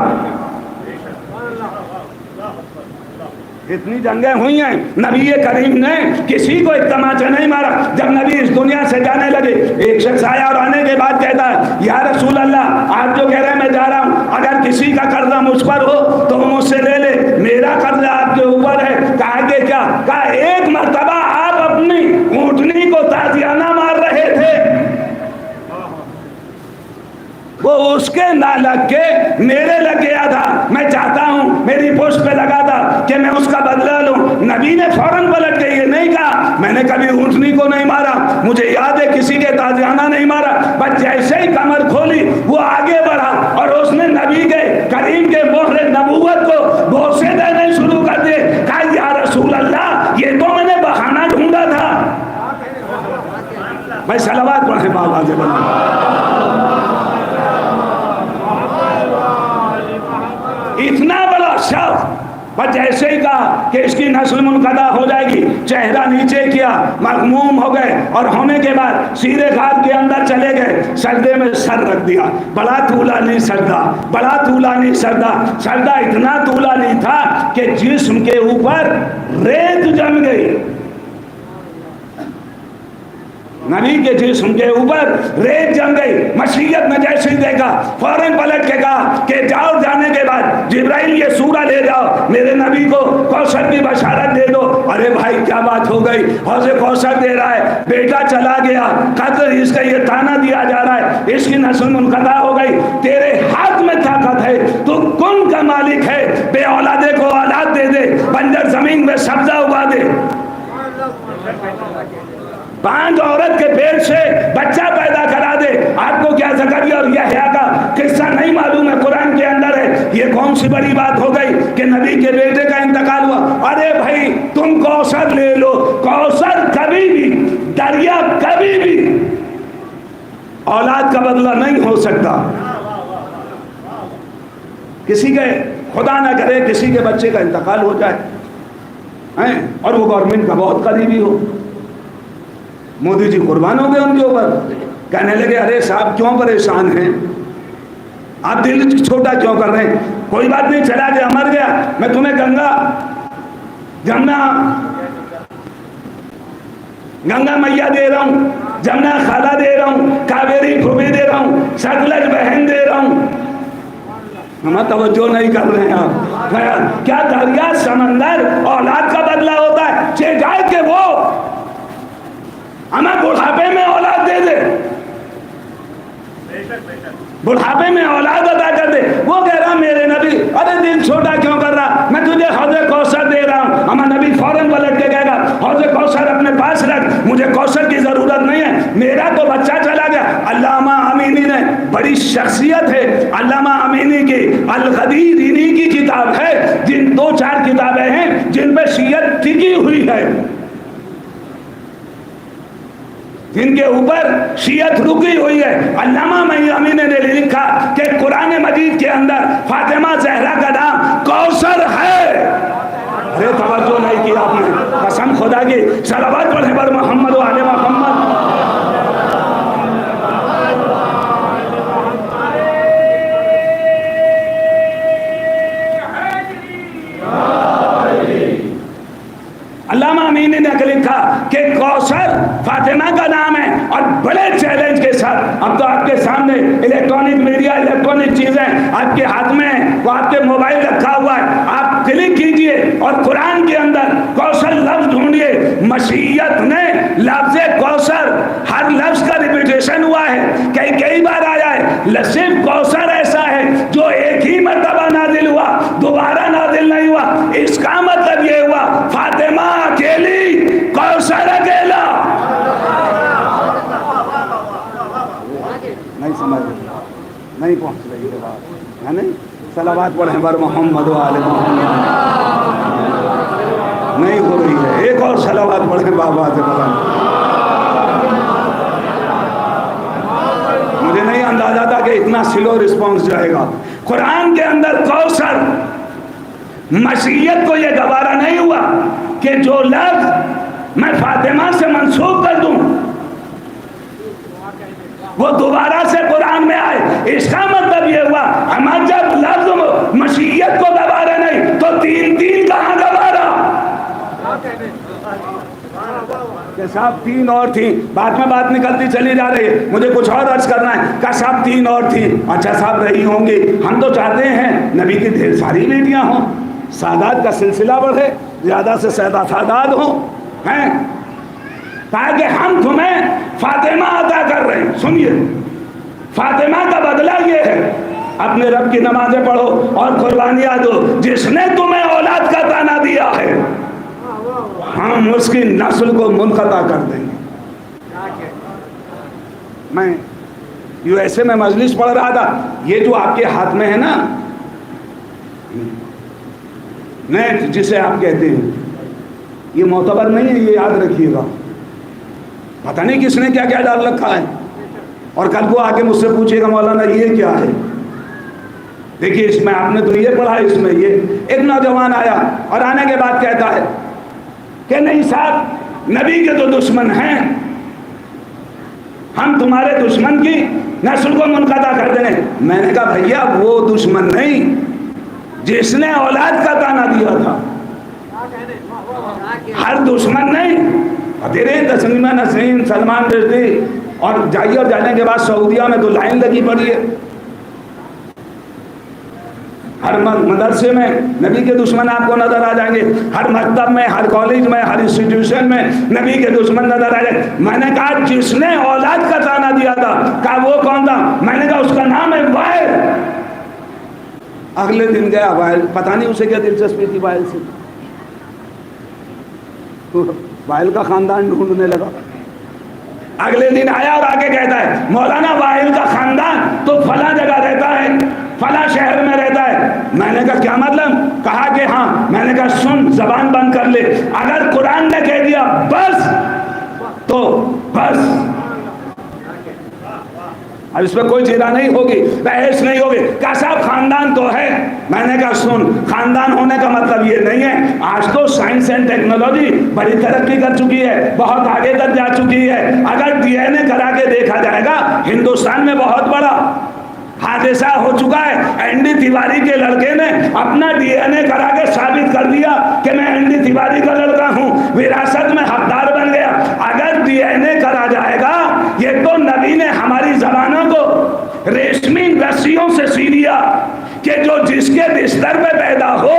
اتنی جنگیں ہوئی ہیں، نبی کریم نے کسی کو ایک تماچا نہیں مارا. جب نبی اس دنیا سے جانے لگے، ایک شخص آیا اور آنے کے بعد کہتا ہے، یا رسول اللہ، آپ جو کہہ رہے ہیں میں جا رہا ہوں، اگر کسی کا قرضہ مجھ پر ہو تو وہ مجھ سے لے لے، میرا قرضہ آپ کے اوپر ہے. کہا کہ کیا؟ کہا ایک مرتبہ آپ اپنی اونٹنی کو تازیانہ مار رہے تھے، وہ اس کے نہ لگ کے میرے لگ گیا تھا. میں چاہتا ہوں میری پشت پہ لگا تھا کہ میں اس کا بدلہ لوں. نبی نے فوراً پلٹ کے یہ نہیں کہا میں نے کبھی اونٹنی کو نہیں مارا، مجھے یاد ہے کسی کے تازیانہ نہیں مارا. بس جیسے ہی کمر کھولی وہ آگے بڑھا اور اس نے نبی کے کریم کے مہر نبوت کو بوسے دینے شروع کر دیے. کہا یا رسول اللہ، یہ تو میں نے بہانہ ڈھونڈا تھا. میں صلوات پڑھے بابا جی اتنا بڑا شخص، پر جیسے ہی کہا کہ اس کی نسل منقطع ہو جائے گی، چہرہ نیچے کیا، مغموم ہو گئے، اور ہونے کے بعد سیرے غار کے اندر چلے گئے، سجدے میں سر رکھ دیا. بڑا طولانی سجدہ، بڑا طولانی سجدہ. سجدہ اتنا طولانی تھا کہ جسم کے اوپر ریت جم گئی. نبی کے جسم کے اوپر ریت جم گئی. مشیت نے جیسے ہی دیکھا فوراً پلٹ کے کہا کہ جاؤ، جانے کے بعد جبرائیل یہ سورہ لے جاؤ، میرے نبی کو کوثر کی بشارت دے دو. ارے بھائی کیا بات ہو گئی، حوض کوثر دے رہا ہے، بیٹا چلا گیا، قتل اس کا یہ تانا دیا جا رہا ہے، اس کی نسل منقطع ہو گئی، تیرے ہاتھ میں طاقت ہے، تو کن کا مالک ہے، بے اولادے کو اولاد دے دے، بنجر زمین میں سبزہ اگا دے. 5 عورت کے پیٹ سے بچہ پیدا کرا دے. آپ کو کیا زکریا اور یحییٰ کا قصہ نہیں معلوم ہے؟ قرآن کے اندر ہے. یہ کون سی بڑی بات ہو گئی کہ نبی کے بیٹے کا انتقال ہوا؟ ارے بھائی تم کوثر لے لو، کوثر کبھی بھی، دریا کبھی بھی اولاد کا بدلہ نہیں ہو سکتا. کسی کے خدا نہ کرے کسی کے بچے کا انتقال ہو جائے اور وہ گورنمنٹ کا بہت قریبی ہو، مودی جی قربان ہو گئے ان کے اوپر. کہنے لگے ارے صاحب کیوں پریشان ہیں، آپ دل چھوٹا کیوں کر رہے ہیں؟ کوئی بات نہیں، چلا گیا، مر گیا، میں تمہیں گنگا میاں دے رہا ہوں، جمنا خالہ دے رہا ہوں، کاویری پھوپھی دے رہا ہوں، ستلج بہن دے رہا ہوں. ہمیں توجہ نہیں کر رہے ہیں آپ. کیا دریا سمندر اولاد کا بدلہ ہوتا ہے؟ چاہے کہ وہ ہمیں بڑھاپے میں اولاد دے دے، بڑھاپے میں اولاد عطا کر دے. وہ کہہ رہا میرے نبی، ارے دل چھوٹا کیوں کر رہا، میں تجھے حوض کوثر دے رہا ہوں. ہمارا نبی فوراً پلٹ کے کہے گا حوض کوثر اپنے پاس رکھ، مجھے کوثر کی ضرورت نہیں ہے، میرا تو بچہ چلا گیا. علامہ امینی نے بڑی شخصیت ہے علامہ امینی کی الغدیر انہی کی کتاب ہے، جن 2-4 کتابیں ہیں جن پہ شیعت ٹکی ہوئی ہے، جن کے اوپر شیعت رکی ہوئی ہے۔ علامہ امینی نے لکھا کہ قرآن مجید کے اندر فاطمہ زہرا کا نام کوثر ہے۔ ارے توجہ نہیں کی آپ نے، قسم خدا کی، صلوات پڑھیں پر محمد و آل محمد۔ علامہ امینی نے لکھا کہ کوثر فاطمہ کا نام ہے، اور بڑے چیلنج کے ساتھ، اب تو آپ کے سامنے الیکٹرانک میڈیا، الیکٹرانک چیزیں آپ کے ہاتھ میں ہیں، وہ آپ کے موبائل رکھا ہوا ہے، آپ کلک کیجئے اور قرآن کے اندر کوثر لفظ ڈھونڈیے۔ مشیت نے لفظ کوثر ہر لفظ کا ریپیٹیشن ہوا ہے، کئی بار آیا ہے۔ صرف کوثر ایسا ہے جو ایک ہی مرتبہ نازل ہوا، دوبارہ نازل نہیں ہوا۔ اس کا مطلب یہ ہوا فاطمہ اکیلی، کوثر اکیلا۔ نہیں سمجھ نہیں پہنچ رہی ہے بات، ہے نہیں؟ صلوات پڑھیں بر محمد و آل محمد۔ نہیں ہو رہی ہے، ایک اور صلوات پڑھیں بابا سے بلند۔ مجھے نہیں اندازہ تھا کہ اتنا سلو رسپانس جائے گا۔ قرآن کے اندر کوثر، مشیت کو یہ گوارا نہیں ہوا کہ جو لفظ میں فاطمہ سے منسوب کر دوں وہ دوبارہ سے قرآن میں آئے۔ اس کا مطلب یہ ہوا ہمارا جب لفظ مشیت کو گوارا نہیں تو تین کہاں گوارا؟ کہ صاحب 3 اور تھیں، بعد میں بات نکلتی چلی جا رہی ہے، مجھے کچھ اور عرض کرنا ہے۔ کہ صاحب 3 اور تھیں، اچھا صاحب رہی ہوں گی، ہم تو چاہتے ہیں نبی کی ڈھیر ساری بیٹیاں ہوں، سادات کا سلسلہ بڑھے، زیادہ سے زیادہ تعداد ہوں، ہیں تاکہ ہم تمہیں فاطمہ عطا کر رہے ہیں۔ سنیے، فاطمہ کا بدلہ یہ ہے اپنے رب کی نمازیں پڑھو اور قربانیاں دو، جس نے تمہیں اولاد کا تانا دیا ہے ہم اس کی نسل کو منقطع کر دیں گے۔ میں USA میں مجلس پڑھ رہا تھا، یہ جو آپ کے ہاتھ میں ہے نا نیٹ جسے آپ کہتے ہیں، یہ معتبر نہیں ہے، یہ یاد رکھیے گا۔ پتہ نہیں کس نے کیا کیا ڈال رکھا ہے، اور کل کو آ کے مجھ سے پوچھے گا مولانا یہ کیا ہے۔ دیکھیے اس میں آپ نے تو یہ پڑھا، اس میں یہ ایک نوجوان آیا اور آنے کے بعد کہتا ہے کہ نہیں صاحب نبی کے تو دشمن ہیں، ہم تمہارے دشمن کی نسل کو منقطع کر دیں۔ میں نے کہا بھیا وہ دشمن نہیں جس نے اولاد کا تانا دیا تھا، ہر دشمن نہیں۔ تیرے تسلیمہ نسرین، سلمان رشدی، اور جائیے، اور جانے کے بعد سعودیہ میں تو لائن لگی پڑی ہے، ہر مدرسے میں نبی کے دشمن آپ کو نظر آ جائیں گے، ہر مکتب میں، ہر کالج میں، ہر انسٹیٹیوشن میں نبی کے دشمن نظر آ جائیں۔ میں نے کہا جس نے اولاد کا تانا دیا تھا، کہا وہ کون تھا؟ میں نے کہا اس کا نام ہے وائل۔ اگلے دن گیا وائل، پتہ نہیں اسے کیا دلچسپی تھی وائل سے، وائل کا خاندان ڈھونڈنے لگا۔ اگلے دن آیا اور آگے کہتا ہے مولانا وائل کا خاندان تو فلاں جگہ رہتا ہے، فلاں شہر میں رہتا ہے۔ میں نے کہا کیا مطلب؟ کہا کہ ہاں۔ میں نے کہا سن، زبان بند کر لے، اگر قرآن نے کہہ دیا بس تو بس، اب اس پہ کوئی چیرہ نہیں ہوگی، بحث نہیں ہوگی۔ کہا صاحب خاندان تو ہے۔ میں نے کہا سن، خاندان ہونے کا مطلب یہ نہیں ہے، آج تو سائنس اینڈ ٹیکنالوجی بڑی ترقی کر چکی ہے، بہت آگے تک جا چکی ہے۔ اگر DNA کرا کے دیکھا جائے گا، ہندوستان میں بہت بڑا حادثہ ہو چکا ہے۔ این ڈی تیواری کے لڑکے نے اپنا DNA کرا کے ثابت کر دیا کہ میں این ڈی تیواری کا لڑکا ہوں، وراثت میں حقدار بن گیا۔ اگر DNA کرا جائے گا، یہ تو نبی نے ہماری زبانوں کو ریشمی رسیوں سے سی دیا کہ جو جس کے بستر پہ پیدا ہو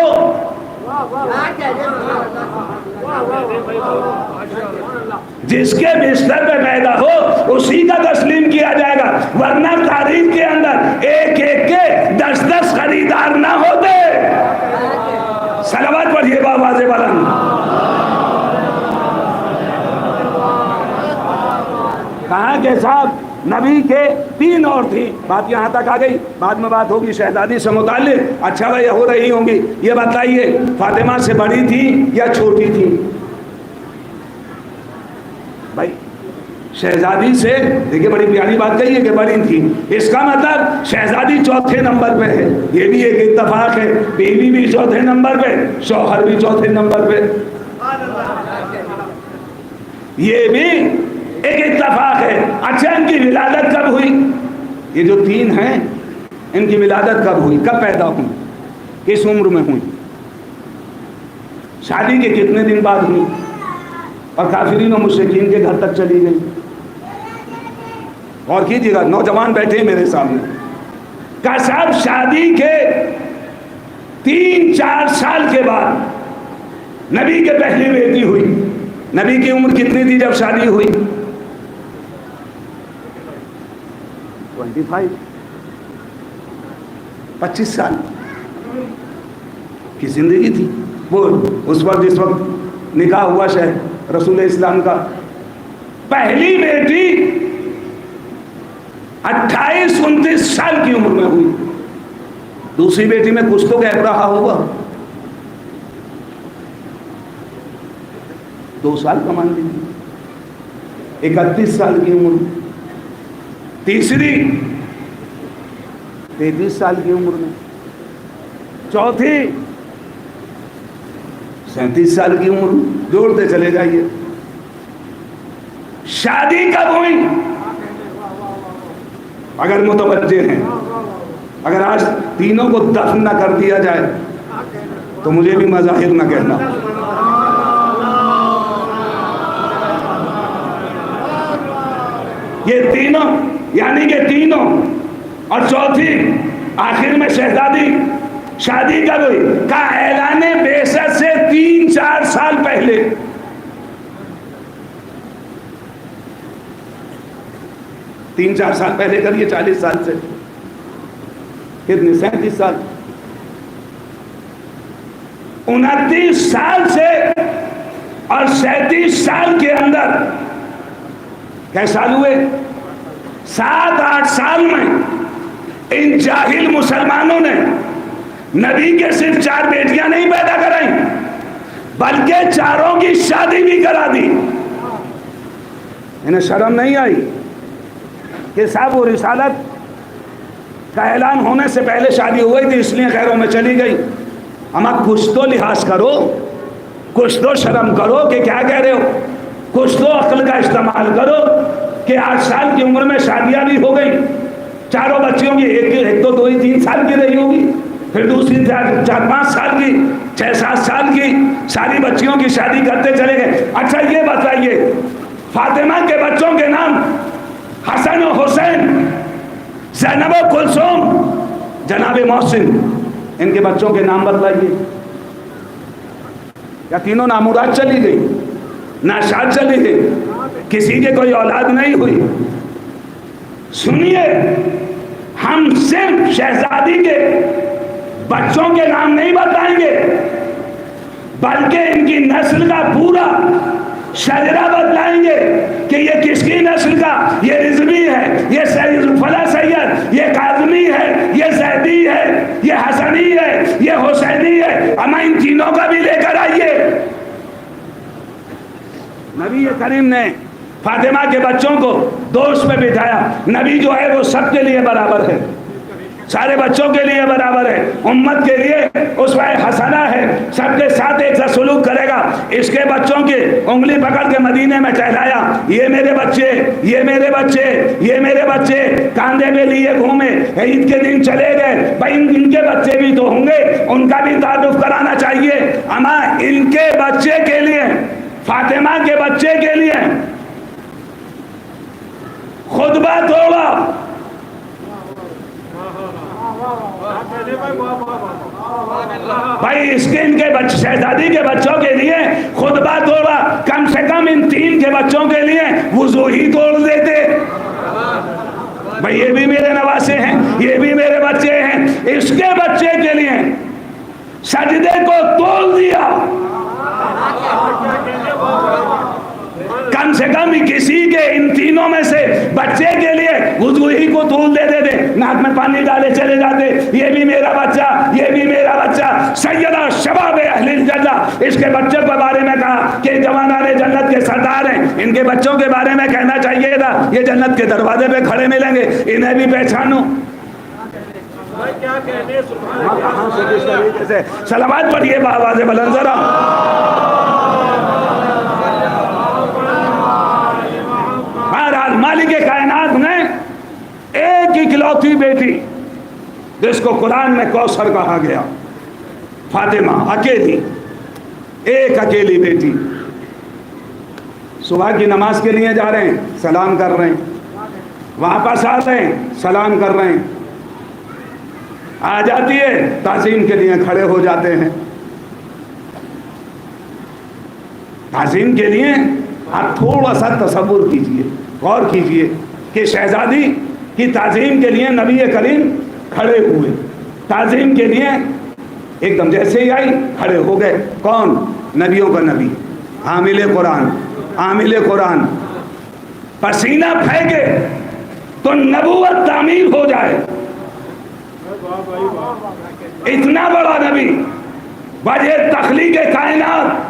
جس کے بستر پہ پیدا ہو اسی کا تسلیم کیا جائے گا، ورنہ تاریخ کے اندر ایک ایک کے 10 خریدار نہ ہوتے۔ صلوات پڑھیے بابا سے بلند۔ کہا کے ساتھ نبی کے 3 اور تھی. بات یہاں تک آ گئی. بعد میں بات ہوگی شہزادی سے متعلق. اچھا بھائی ہو رہی ہوں گی. یہ بتائیے فاطمہ سے بڑی تھی یا چھوٹی تھی؟ بھائی شہزادی سے دیکھیے بڑی پیاری بات کہی ہے کہ بڑی تھی. اس کا مطلب شہزادی چوتھے نمبر پہ ہے. یہ بھی ایک اتفاق ہے. بیوی بھی چوتھے نمبر پہ, شوہر بھی چوتھے نمبر پہ. یہ بھی ایک اتفاق ہے. اچھا ان کی ولادت کب ہوئی؟ یہ جو 3 ہیں ان کی ولادت کب ہوئی, کب پیدا ہوئی, کس عمر میں ہوئی, شادی کے کتنے دن بعد ہوئی, اور کافرین و مشرکین کے گھر تک چلی گئی؟ اور کیجیے گا, نوجوان بیٹھے میرے سامنے. کا صاحب شادی کے 3-4 سال کے بعد نبی کے پہلی بیٹی ہوئی. نبی کی عمر کتنی تھی جب شادی ہوئی؟ 25 سال کی زندگی تھی. وہ اس وقت جس وقت نکاح ہوا شاید رسول اسلام کا. پہلی بیٹی 28-29 سال کی عمر میں ہوئی. دوسری بیٹی میں کچھ تو گیپ رہا ہوگا, 2 سال کا مان لیجیے, 31 سال کی عمر. تیسری 33 سال کی عمر میں. چوتھی 37 سال کی عمر میں. جوڑتے چلے جائیے. شادی کب ہوئی؟ اگر متوجہ ہیں, اگر آج تینوں کو دفن نہ کر دیا جائے تو مجھے بھی مظاہر نہ کہنا. یہ تینوں یعنی کہ تینوں اور چوتھی آخر میں شہزادی شادی کب ہوئی؟ کا اعلان بعثت سے 3-4 سال پہلے. تین 4 سال پہلے کریے, 40 سال سے کتنے, 37 سال. 29 سال سے اور 37 سال کے اندر کیسے سال ہوئے؟ 7-8 سال میں ان جاہل مسلمانوں نے نبی کے صرف 4 بیٹیاں نہیں پیدا کرائیں بلکہ 4 کی شادی بھی کرا دی. انہیں شرم نہیں آئی کہ صاحب وہ رسالت کا اعلان ہونے سے پہلے شادی ہوئی تھی اس لیے خیروں میں چلی گئی. اما کچھ تو لحاظ کرو, کچھ تو شرم کرو کہ کیا کہہ رہے ہو, کچھ تو عقل کا استعمال کرو کہ 8 سال کی عمر میں شادیاں بھی ہو گئی. 4 بچیوں کی ایک تو 2-3 سال کی رہی ہوگی, پھر دوسری 4-5 سال کی, 6-7 سال کی, ساری بچیوں کی شادی کرتے چلے گئے. اچھا یہ بتائیے فاطمہ کے بچوں کے نام حسن و حسین, زینب و کلثوم, جناب محسن, ان کے بچوں کے نام بتلائیے. یا تینوں نامراد چلی گئی, ناشاد چلی گئی, کسی کے کوئی اولاد نہیں ہوئی؟ سنیے, ہم صرف شہزادی کے بچوں کے نام نہیں بتائیں گے بلکہ ان کی نسل کا پورا شجرہ بتلائیں گے کہ یہ کس کی نسل کا, یہ رضوی ہے, یہ فلاں سید, یہ کاظمی ہے, یہ زیدی ہے, یہ حسنی ہے, یہ حسینی ہے. اما ان تینوں کا بھی لے کر آئیے. نبی کریم نے فاطمہ کے بچوں کو دوست پہ بٹھایا. نبی جو ہے وہ سب کے لیے برابر ہے, سارے بچوں کے لیے برابر ہے, امت کے لیے اسوہ حسنہ ہے, سب کے ساتھ ایک سا سلوک کرے گا. اس کے بچوں کی انگلی پکڑ کے مدینے میں ٹہلایا, یہ میرے بچے, یہ میرے بچے, یہ میرے بچے, کاندھے میں لیے گھومے, عید کے دن چلے گئے. بھائی ان کے بچے بھی تو ہوں گے, ان کا بھی تعارف کرانا چاہیے. اما ان کے بچے کے لیے, فاطمہ کے بچے کے لیے خطبہ توڑا. بھائی اس کے ان کے شہزادی کے بچوں کے لیے خطبہ توڑا, کم سے کم ان 3 کے بچوں کے لیے وضو ہی توڑ دیتے. بھائی یہ بھی میرے نواسے ہیں, یہ بھی میرے بچے ہیں. اس کے بچے کے لیے سجدے کو توڑ دیا, کم کم سے کم کسی کے ان تینوں میں سے بچے کے لیے وضو ہی کو طول دے دیتے، ناک میں پانی ڈالے چلے جاتے، یہ بھی میرا بچہ، یہ بھی میرا بچہ۔ سیدہ شباب اہل الجنہ، اس کے بچوں کے بارے میں کہا کہ جوانان جنت کے سردار ہیں، ان کے بچوں کے بارے میں کہنا چاہیے تھا یہ جنت کے دروازے پہ کھڑے ملیں گے، انہیں بھی پہچانو۔ صلوات پڑھیے بآواز بلند ذرا۔ بہرحال مالک کائنات نے ایک اکلوتی بیٹی جس کو قرآن میں کوثر کہا گیا، فاطمہ، اکیلی، ایک اکیلی بیٹی، صبح کی نماز کے لیے جا رہے ہیں، سلام کر رہے ہیں، واپس آ رہے ہیں، سلام کر رہے ہیں، آ جاتی ہے تعظیم کے لیے کھڑے ہو جاتے ہیں۔ تعظیم کے لیے آپ تھوڑا سا تصور کیجئے، غور کیجئے کہ شہزادی کی تعظیم کے لیے نبی کریم کھڑے ہوئے، تعظیم کے لیے ایک دم جیسے ہی آئی کھڑے ہو گئے۔ کون؟ نبیوں کا نبی، حامل قرآن، حامل قرآن، پسینہ پھینکے تو نبوت تعمیر ہو جائے، اتنا بڑا نبی، وجہ تخلیق کائنات۔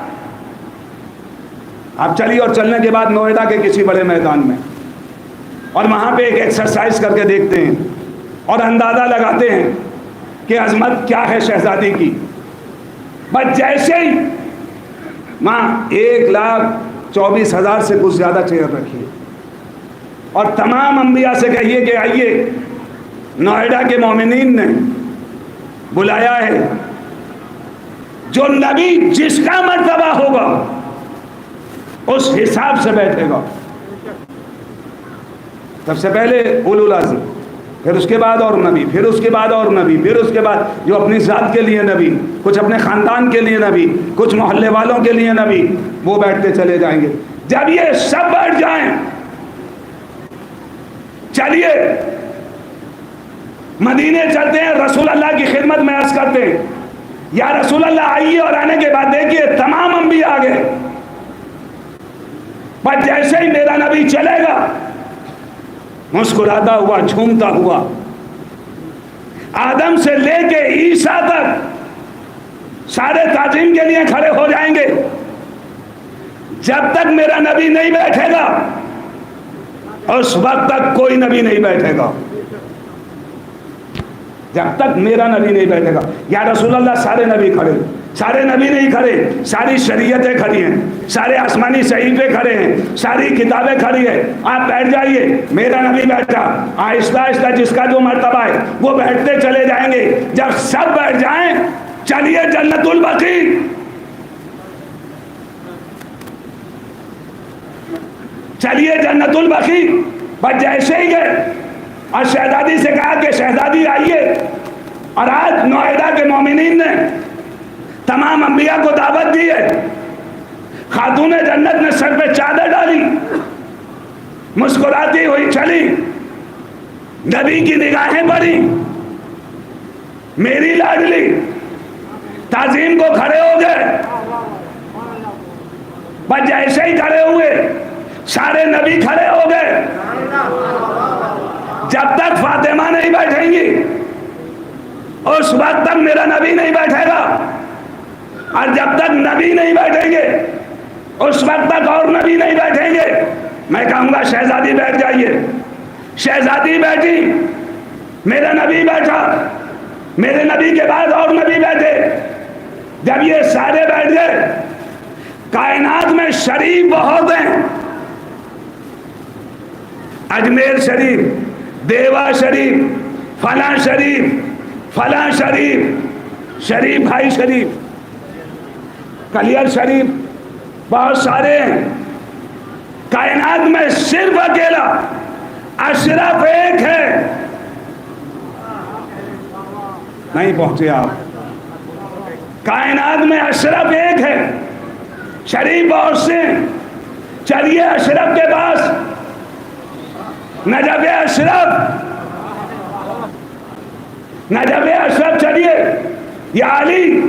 آپ چلیے اور چلنے کے بعد نوئیڈا کے کسی بڑے میدان میں اور وہاں پہ ایک ایکسرسائز کر کے دیکھتے ہیں اور اندازہ لگاتے ہیں کہ عظمت کیا ہے شہزادی کی۔ بس جیسے ہی وہاں 1,24,000 سے کچھ زیادہ چیئر رکھیے اور تمام انبیاء سے کہیے کہ آئیے، نوئیڈا کے مومنین نے بلایا ہے، جو نبی جس کا مرتبہ ہوگا اس حساب سے بیٹھے گا۔ سب سے پہلے اولو العزم، پھر اس کے بعد اور نبی، پھر اس کے بعد اور نبی، پھر اس کے بعد جو اپنی ذات کے لیے نبی، کچھ اپنے خاندان کے لیے نبی، کچھ محلے والوں کے لیے نبی، وہ بیٹھتے چلے جائیں گے۔ جب یہ سب بیٹھ جائیں، چلیے مدینے چلتے ہیں، رسول اللہ کی خدمت میں عرض کرتے ہیں، یا رسول اللہ آئیے، اور آنے کے بعد دیکھیے تمام انبیاء آ گئے۔ پر جیسے ہی میرا نبی چلے گا، مسکراتا ہوا، جھومتا ہوا، آدم سے لے کے عیسیٰ تک سارے تعظیم کے لیے کھڑے ہو جائیں گے۔ جب تک میرا نبی نہیں بیٹھے گا اس وقت تک کوئی نبی نہیں بیٹھے گا، جب تک میرا نبی نہیں بیٹھے گا۔ یا رسول اللہ، سارے نبی کھڑے، سارے نبی نہیں کھڑے، ساری شریعتیں کھڑی ہیں، سارے آسمانی صحیفے کھڑے ہیں، ساری کتابیں کھڑی ہیں، آپ بیٹھ جائیے۔ میرا نبی بیٹھا، آہستہ آہستہ جس کا جو مرتبہ ہے وہ بیٹھتے چلے جائیں گے۔ جب سب بیٹھ جائیں، چلیے جنت البقیع، چلیے جنت البقیع۔ بس جیسے ہی گئے اور شہزادی سے کہا کہ شہزادی آئیے، اور آج نوئیڈا کے مومنین نے تمام انبیاء کو دعوت دی ہے۔ خاتون جنت نے سر پہ چادر ڈالی، مسکراتی ہوئی چلی، نبی کی نگاہیں پڑی، میری لاڈلی، تعظیم کو کھڑے ہو گئے۔ بس جیسے ہی کھڑے ہوئے سارے نبی کھڑے ہو گئے۔ جب تک فاطمہ نہیں بیٹھیں گی اس وقت تک میرا نبی نہیں بیٹھے گا، اور جب تک نبی نہیں بیٹھیں گے اس وقت تک اور نبی نہیں بیٹھیں گے۔ میں کہوں گا شہزادی بیٹھ جائیے، شہزادی بیٹھی، میرا نبی بیٹھا، میرے نبی کے بعد اور نبی بیٹھے۔ جب یہ سارے بیٹھ گئے، کائنات میں شریف بہت ہیں، اجمیر شریف، دیوا شریف، فلاں شریف، فلاں شریف، شریف بھائی شریف، کلیئر شریف، بہت سارے ہیں۔ کائنات میں صرف اکیلا اشرف ایک ہے۔ نہیں پہنچے آپ؟ کائنات میں اشرف ایک ہے، شریف بہت سے۔ چلیے اشرف کے پاس، نجف اشرف، نجف اشرف چلیے، یا علی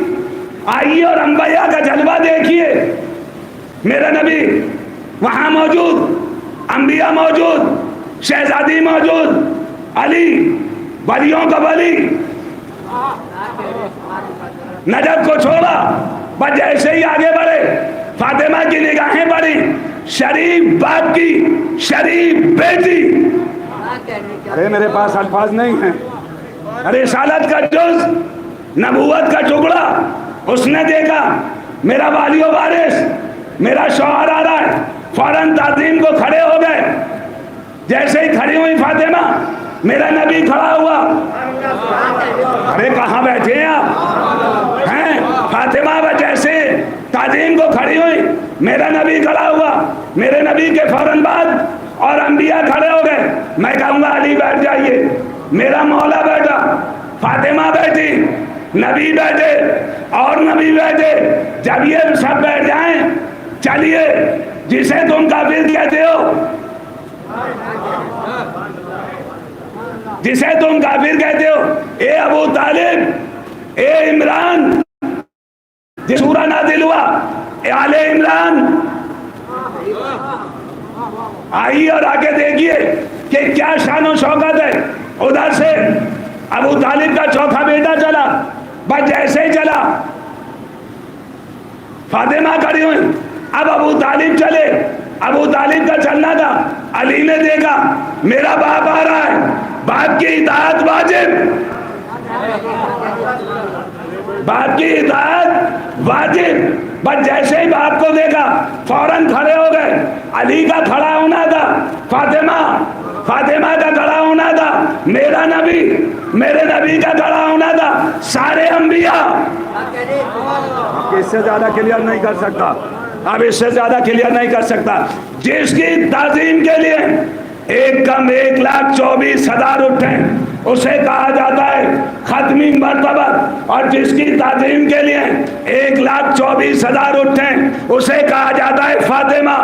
آئیے اور انبیاء کا جلوہ دیکھیے۔ میرا نبی وہاں موجود انبیاء موجود, شہزادی موجود, علی ولیوں کا ولی. نجف کو چھوڑا, بس جیسے ہی آگے بڑھے فاطمہ کی نگاہیں بڑھی, شریف باپ کی شریف بیٹی. ارے میرے پاس الفاظ نہیں ہیں. رسالت کا جز, نبوت کا ٹکڑا اس نے دیکھا, میرا والی و وارث, میرا شوہر آ رہا ہے. فوراً تعظیم کو کھڑے ہو گئے. جیسے ہی کھڑی ہوئی فاطمہ, میرا نبی کھڑا ہوا. ارے کہاں بیٹھے ہیں آپ ہیں؟ فاطمہ جیسے تعظیم کو کھڑی ہوئی, میرا نبی کھڑا ہوا. میرے نبی کے فوراً بعد اور انبیاء کھڑے ہو گئے. میں کہوں گا علی بیٹھ جائیے, میرا مولا بیٹھا, فاطمہ بیٹھی, نبی بیٹھے اور نبی بیٹھے. جب یہ سب بیٹھ جائیں, چلیے جسے تم کافر کہتے ہو, جسے تم کافر کہتے ہو, اے ابو طالب, اے عمران, جس سورہ نازل ہوا اے آل عمران, آئیے اور آگے دیکھیے کہ کیا شان و شوکت ہے. ادھر سے ابو طالب کا چوتھا بیٹا چلا, بس جیسے ہی چلا فاطمہ کھڑی ہوئی. اب ابو طالب چلے, ابو طالب کا چلنا تھا. علی نے دیکھا میرا باپ آ رہا ہے, باپ کی اطاعت واجب, باپ کی اطاعت واجب. بس جیسے ہی باپ کو دیکھا فوراً کھڑے ہو گئے. علی کا کھڑا ہونا تھا, فاطمہ کا کھڑا ہونا تھا, میرا نبی, میرے نبی کا کھڑا ہونا تھا, سارے انبیاء. اس سے زیادہ کلیئر نہیں کر سکتا, اب اس سے زیادہ کلیئر نہیں کر سکتا. جس کی تعظیم کے لیے ایک کم 1,24,000 اٹھیں اسے کہا جاتا ہے ختمی مرتبہ, اور جس کی تعظیم کے لیے 1,24,000 اٹھیں اسے کہا جاتا ہے فاطمہ,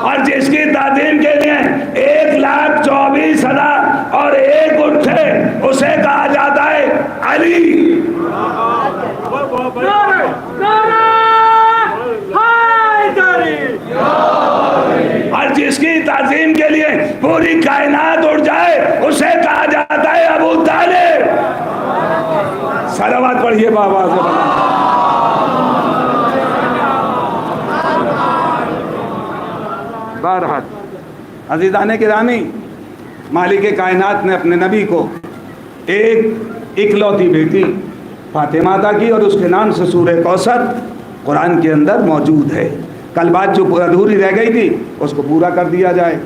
اور جس کی تعظیم کے لیے 1,24,000 اور ایک اٹھے اسے کہا جاتا ہے علی. اور جس کی تعظیم کے لیے پوری کائنات اٹھ جائے اسے کہا جاتا ہے ابو طالب. صلوات پڑھیے بابا سے. بہرحال عزیزان گرامی, مالک کائنات نے اپنے نبی کو ایک اکلوتی بیٹی فاطمہ عطا کی, اور اس کے نام سے سورہ کوثر قرآن کے اندر موجود ہے. کل بات جو ادھوری رہ گئی تھی اس کو پورا کر دیا جائے.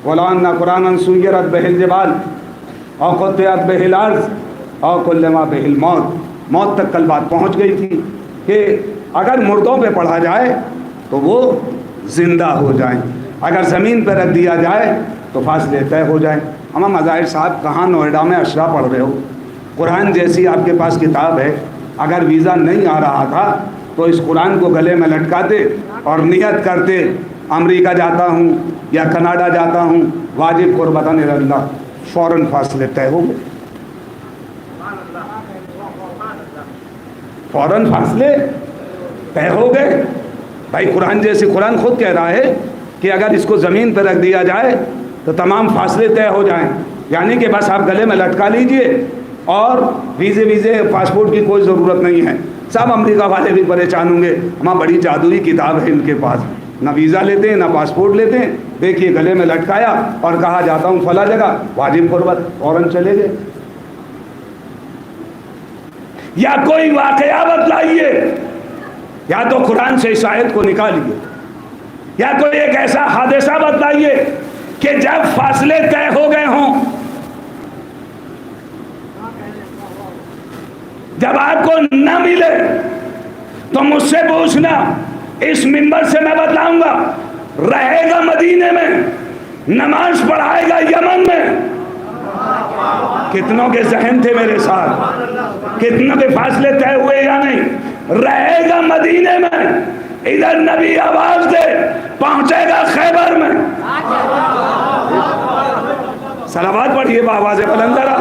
قرآن قرآن سیرت بہ الجبال اور قطعت بہ الارض اور کلما بہ الموت. موت تک کل بات پہنچ گئی تھی کہ اگر مردوں پہ پڑھا جائے تو وہ زندہ ہو جائیں, اگر زمین پہ رکھ دیا جائے تو فاصلے طے ہو جائیں. امام مظاہر صاحب کہاں نوئیڈا میں اشرا پڑھ رہے ہو؟ قرآن جیسی آپ کے پاس کتاب ہے, اگر ویزا نہیں آ رہا تھا تو اس قرآن کو گلے میں لٹکاتے اور نیت کرتے امریکہ جاتا ہوں یا کینیڈا جاتا ہوں, واجب قربتاً اللہ, فوراً فاصلے طے ہو گئے, فوراً فاصلے طے ہو گئے. بھائی قرآن جیسے, قرآن خود کہہ رہا ہے کہ اگر اس کو زمین پہ رکھ دیا جائے تو تمام فاصلے طے ہو جائیں, یعنی کہ بس آپ گلے میں لٹکا لیجئے اور ویزے پاسپورٹ کی کوئی ضرورت نہیں ہے. سب امریکہ والے بھی پریشان ہوں گے, ہماں بڑی جادوئی کتاب ہے ان کے پاس, نہ ویزا لیتے ہیں نہ پاسپورٹ لیتے ہیں. دیکھیے گلے میں لٹکایا اور کہا جاتا ہوں فلاں جگہ, واجب قربت, فوراً چلے گئے. یا کوئی واقعہ بتلائیے, یا تو قرآن سے اس آیت کو نکالیے, یا کوئی ایک ایسا حادثہ بتلائیے کہ جب فاصلے طے ہو گئے ہوں, جب آپ کو نہ ملے تو مجھ سے پوچھنا, اس منبر سے میں بتلاؤں گا. رہے گا مدینے میں, نماز پڑھائے گا یمن میں. کتنوں کے ذہن تھے میرے ساتھ, کتنوں کے فاصلے طے ہوئے یا نہیں؟ رہے گا مدینے میں, ادھر نبی آواز دے پہنچے گا خیبر میں. صلوات پڑھیے بآواز بلند ذرا.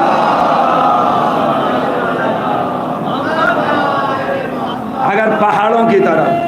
اگر پہاڑوں کی طرح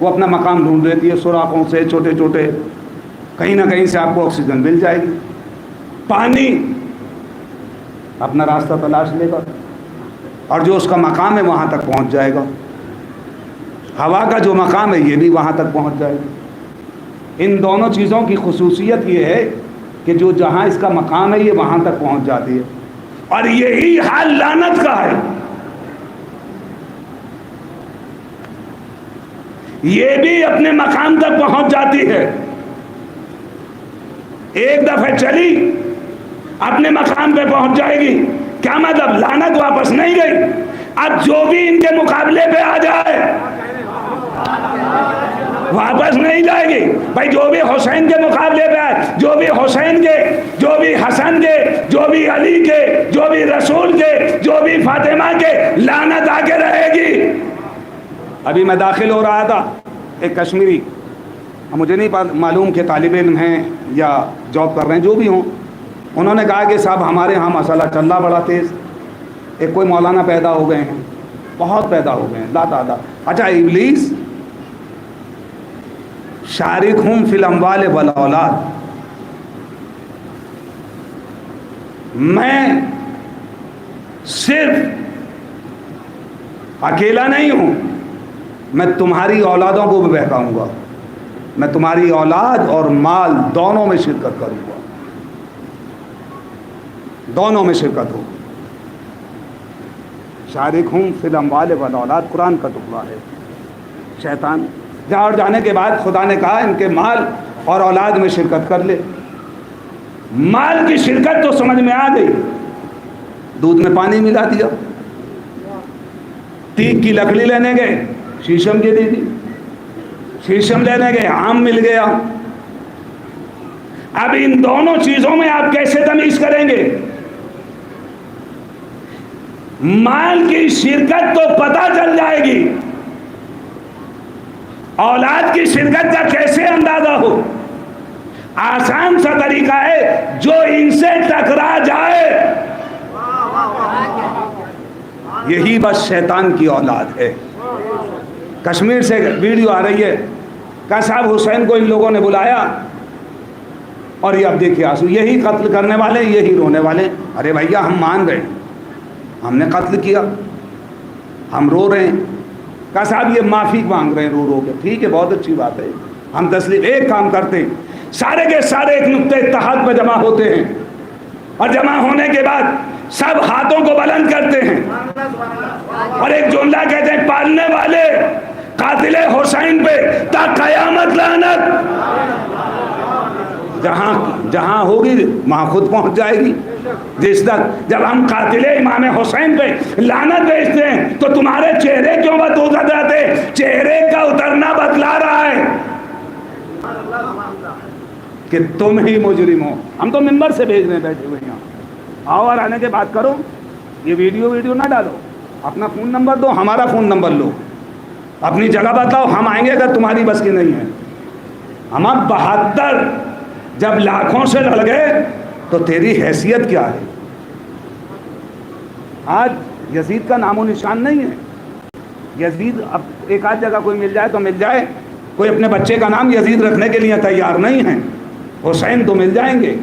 وہ اپنا مقام ڈھونڈ لیتی ہے سوراخوں سے چھوٹے چھوٹے، کہیں نہ کہیں سے آپ کو آکسیجن مل جائے گی۔ پانی اپنا راستہ تلاش لے گا اور جو اس کا مقام ہے وہاں تک پہنچ جائے گا۔ ہوا کا جو مقام ہے یہ بھی وہاں تک پہنچ جائے گا۔ ان دونوں چیزوں کی خصوصیت یہ ہے کہ جو جہاں اس کا مقام ہے یہ وہاں تک پہنچ جاتی ہے، اور یہی حال لعنت کا ہے۔ یہ بھی اپنے مقام تک پہنچ جاتی ہے، ایک دفعہ چلی اپنے مقام پہ پہنچ جائے گی۔ کیا مطلب؟ لعنت واپس نہیں گئی۔ اب جو بھی ان کے مقابلے پہ آ جائے واپس نہیں جائے گی۔ بھائی جو بھی حسین کے مقابلے پہ آئے، جو بھی حسین کے، جو بھی حسن کے، جو بھی علی کے، جو بھی رسول کے، جو بھی فاطمہ کے، لعنت آ کے رہے گی۔ ابھی میں داخل ہو رہا تھا، ایک کشمیری، مجھے نہیں معلوم کہ طالب علم ہیں یا جاب کر رہے ہیں، جو بھی ہوں، انہوں نے کہا کہ صاحب ہمارے ہاں مسئلہ چل رہا بڑا تیز، ایک کوئی مولانا پیدا ہو گئے ہیں، بہت پیدا ہو گئے ہیں، لا تعداد۔ اچھا، ابلیس شارکہم فی الاموال والاولاد، میں صرف اکیلا نہیں ہوں، میں تمہاری اولادوں کو بھی بہکاؤں گا، میں تمہاری اولاد اور مال دونوں میں شرکت کروں گا، دونوں میں شرکت ہو۔ شارکہم فی الاموال والاولاد قرآن کا ٹکڑا ہے۔ شیطان جہاں جانے کے بعد خدا نے کہا ان کے مال اور اولاد میں شرکت کر لے۔ مال کی شرکت تو سمجھ میں آ گئی، دودھ میں پانی ملا دیا، تیک کی لکڑی لینے گئے، شیشم کی دی دی، شیشم لینے گئے، آم مل گیا۔ اب ان دونوں چیزوں میں آپ کیسے تمیز کریں گے؟ مال کی شرکت تو پتہ چل جائے گی، اولاد کی شرکت کا کیسے اندازہ ہو؟ آسان سا طریقہ ہے، جو ان سے ٹکرا جائے یہی بس شیطان کی اولاد ہے۔ کشمیر سے ویڈیو آ رہی ہے، کہا صاحب حسین کو ان لوگوں نے بلایا اور یہ اب دیکھیے آنسو، یہی قتل کرنے والے، یہی رونے والے۔ ارے بھیا ہم مان گئے، ہم نے قتل کیا، ہم رو رہے ہیں۔ کہا صاحب یہ معافی مانگ رہے ہیں رو رو کے، ٹھیک ہے بہت اچھی بات ہے، ہم تسلیم۔ ایک کام کرتے ہیں، سارے کے سارے ایک نقطہ اتحاد پہ جمع ہوتے ہیں، اور جمع ہونے کے بعد سب ہاتھوں کو بلند کرتے ہیں اور ایک جملہ کہتے ہیں، پالنے والے قاتل حسین پہ تا قیامت لعنت۔ جہاں ہوگی وہاں خود پہنچ جائے گی۔ جس تک جب ہم قاتل امام حسین پہ لعنت بھیجتے ہیں تو تمہارے چہرے کیوں اتر جاتے؟ چہرے کا اترنا بتلا رہا ہے کہ تم ہی مجرم ہو۔ ہم تو منبر سے بھیجنے بیٹھے ہوئے ہیں، آؤ اور آنے کے بات کرو، یہ ویڈیو نہ ڈالو، اپنا فون نمبر دو، ہمارا فون نمبر لو، اپنی جگہ بتاؤ، ہم آئیں گے اگر تمہاری بس کی نہیں ہے۔ ہم اب 72 جب لاکھوں سے لڑ گئے تو تیری حیثیت کیا ہے؟ آج یزید کا نام و نشان نہیں ہے۔ یزید اب ایک آدھ جگہ کوئی مل جائے تو مل جائے، کوئی اپنے بچے کا نام یزید رکھنے کے لیے تیار نہیں ہے۔ حسین تو مل جائیں گے،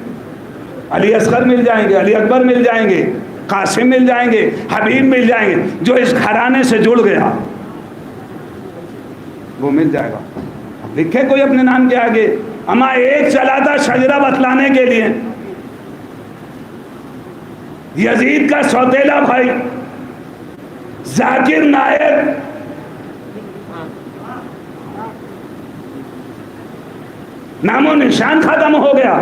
علی اصغر مل جائیں گے، علی اکبر مل جائیں گے، قاسم مل جائیں گے، حبیب مل جائیں گے، جو اس گھرانے سے جڑ گیا وہ مل جائے گا۔ اب لکھے کوئی اپنے نام کے آگے، اما ایک چلا تھا شجرہ بتلانے کے لیے، یزید کا سوتیلا بھائی ذاکر نائک نام و نشان ختم ہو گیا۔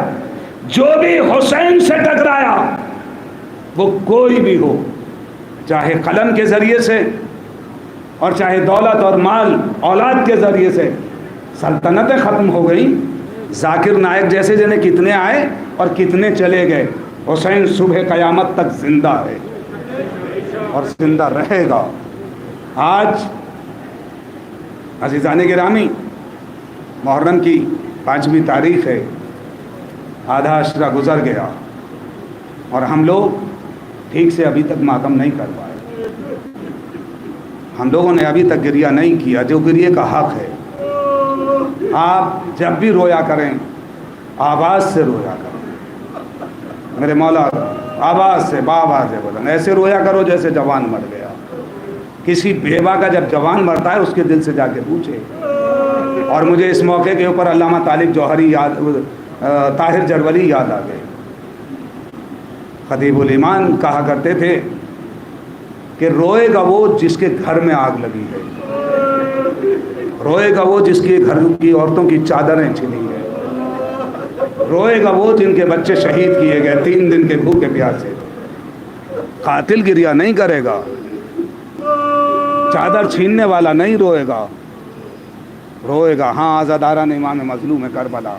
جو بھی حسین سے ٹکرایا وہ کوئی بھی ہو، چاہے قلم کے ذریعے سے اور چاہے دولت اور مال اولاد کے ذریعے سے، سلطنتیں ختم ہو گئی۔ ذاکر نائک جیسے جنہیں کتنے آئے اور کتنے چلے گئے، حسین صبح قیامت تک زندہ ہے اور زندہ رہے گا۔ آج عزیزان گرامی، محرم کی 5ویں تاریخ ہے، آدھا عشرہ گزر گیا اور ہم لوگ ٹھیک سے ابھی تک ماتم نہیں کر پائے۔ ہم لوگوں نے ابھی تک گریہ نہیں کیا جو گریہ کا حق ہے۔ آپ جب بھی رویا کریں آواز سے رویا کریں، میرے مولا آواز سے باواز ہے بولن، ایسے رویا کرو جیسے جوان مر گیا۔ کسی بیوہ کا جب جوان مرتا ہے اس کے دل سے جا کے پوچھے۔ اور مجھے اس موقع کے اوپر علامہ طالب جوہری طاہر جرولی یاد آ گئے۔ خطیب الایمان کہا کرتے تھے کہ روئے گا وہ جس کے گھر میں آگ لگی ہے، روئے گا وہ جس کے گھر کی عورتوں کی چادریں چھلی ہیں، روئے گا وہ جن کے بچے شہید کیے گئے 3 دن کے بھوکے پیاسے۔ قاتل گریہ نہیں کرے گا، چادر چھیننے والا نہیں روئے گا، روئے گا ہاں عزاداران امام مظلوم کربلا۔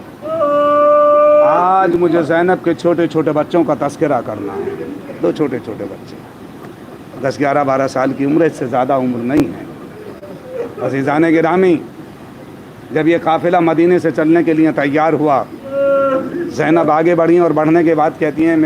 آج مجھے زینب کے چھوٹے چھوٹے بچوں کا تذکرہ کرنا ہے، 2 چھوٹے چھوٹے بچے، 10-11-12 سال کی عمر، اس سے زیادہ عمر نہیں ہے۔ عزیزان گرامی، جب یہ قافلہ مدینے سے چلنے کے لیے تیار ہوا، زینب آگے بڑھیں اور بڑھنے کے بعد کہتی ہیں